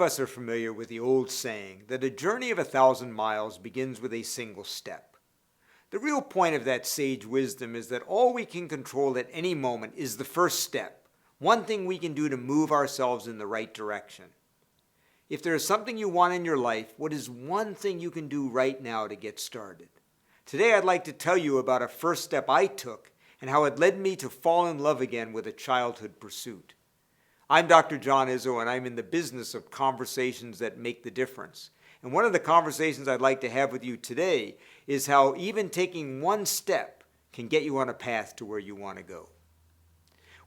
of us are familiar with the old saying that a journey of 1,000 miles begins with a single step. The real point of that sage wisdom is that all we can control at any moment is the first step, one thing we can do to move ourselves in the right direction. If there is something you want in your life, what is one thing you can do right now to get started? Today I'd like to tell you about a first step I took and how it led me to fall in love again with a childhood pursuit. I'm Dr. John Izzo, and I'm in the business of conversations that make the difference. And one of the conversations I'd like to have with you today is how even taking one step can get you on a path to where you want to go.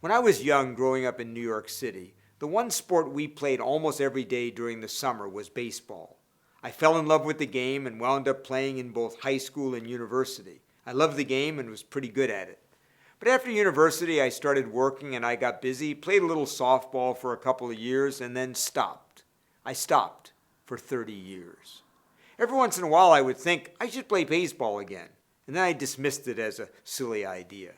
When I was young, growing up in New York City, the one sport we played almost every day during the summer was baseball. I fell in love with the game and wound up playing in both high school and university. I loved the game and was pretty good at it. But after university, I started working and I got busy, played a little softball for a couple of years, and then stopped. I stopped for 30 years. Every once in a while, I would think I should play baseball again, and then I dismissed it as a silly idea.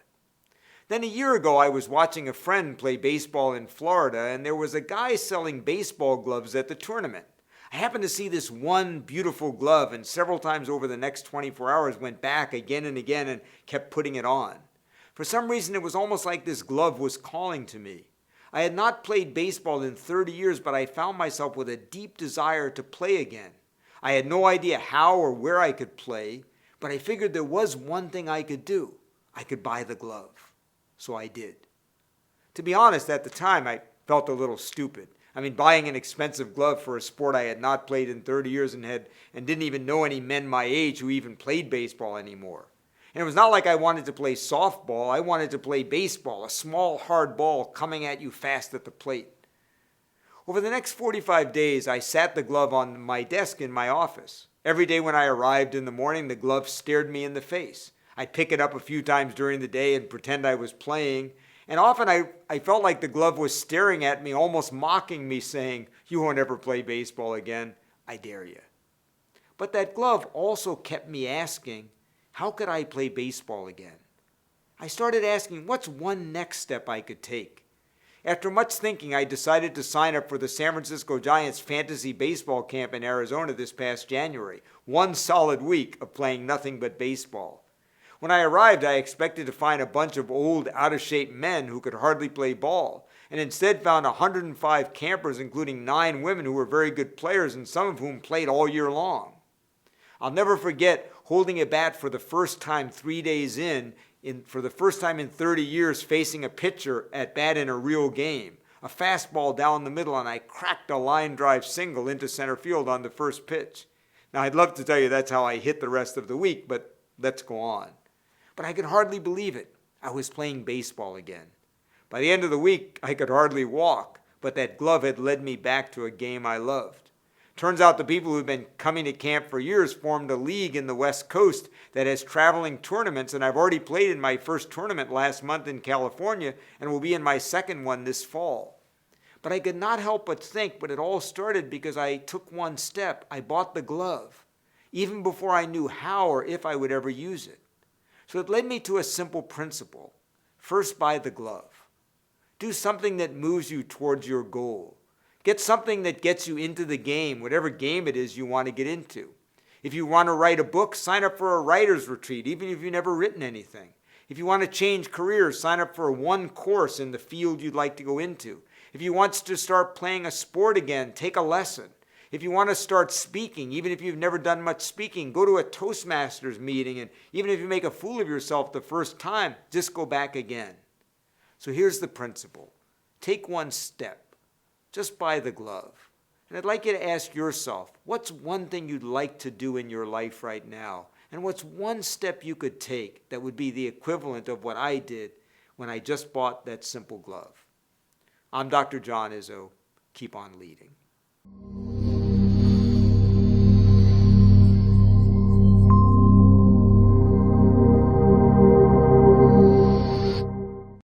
Then a year ago, I was watching a friend play baseball in Florida, and there was a guy selling baseball gloves at the tournament. I happened to see this one beautiful glove, and several times over the next 24 hours went back again and again and kept putting it on. For some reason, it was almost like this glove was calling to me. I had not played baseball in 30 years, but I found myself with a deep desire to play again. I had no idea how or where I could play, but I figured there was one thing I could do. I could buy the glove. So I did. To be honest, at the time, I felt a little stupid. Buying an expensive glove for a sport I had not played in 30 years and didn't even know any men my age who even played baseball anymore. And it was not like I wanted to play softball. I wanted to play baseball, a small, hard ball coming at you fast at the plate. Over the next 45 days, I sat the glove on my desk in my office. Every day when I arrived in the morning, the glove stared me in the face. I'd pick it up a few times during the day and pretend I was playing. And often I felt like the glove was staring at me, almost mocking me, saying, "You won't ever play baseball again. I dare you." But that glove also kept me asking, how could I play baseball again? I started asking, what's one next step I could take? After much thinking, I decided to sign up for the San Francisco Giants fantasy baseball camp in Arizona this past January. One solid week of playing nothing but baseball. When I arrived, I expected to find a bunch of old, out-of-shape men who could hardly play ball, and instead found 105 campers, including 9 women who were very good players and some of whom played all year long. I'll never forget holding a bat for the first time 3 days for the first time in 30 years, facing a pitcher at bat in a real game. A fastball down the middle, and I cracked a line drive single into center field on the first pitch. Now, I'd love to tell you that's how I hit the rest of the week, but let's go on. But I could hardly believe it. I was playing baseball again. By the end of the week, I could hardly walk, but that glove had led me back to a game I loved. Turns out the people who've been coming to camp for years formed a league in the West Coast that has traveling tournaments, and I've already played in my first tournament last month in California and will be in my second one this fall. But I could not help but think, but it all started because I took one step. I bought the glove, even before I knew how or if I would ever use it. So it led me to a simple principle. First, buy the glove. Do something that moves you towards your goal. Get something that gets you into the game, whatever game it is you want to get into. If you want to write a book, sign up for a writer's retreat, even if you've never written anything. If you want to change careers, sign up for one course in the field you'd like to go into. If you want to start playing a sport again, take a lesson. If you want to start speaking, even if you've never done much speaking, go to a Toastmasters meeting, and even if you make a fool of yourself the first time, just go back again. So here's the principle. Take one step. Just buy the glove. And I'd like you to ask yourself, what's one thing you'd like to do in your life right now? And what's one step you could take that would be the equivalent of what I did when I just bought that simple glove? I'm Dr. John Izzo. Keep on leading.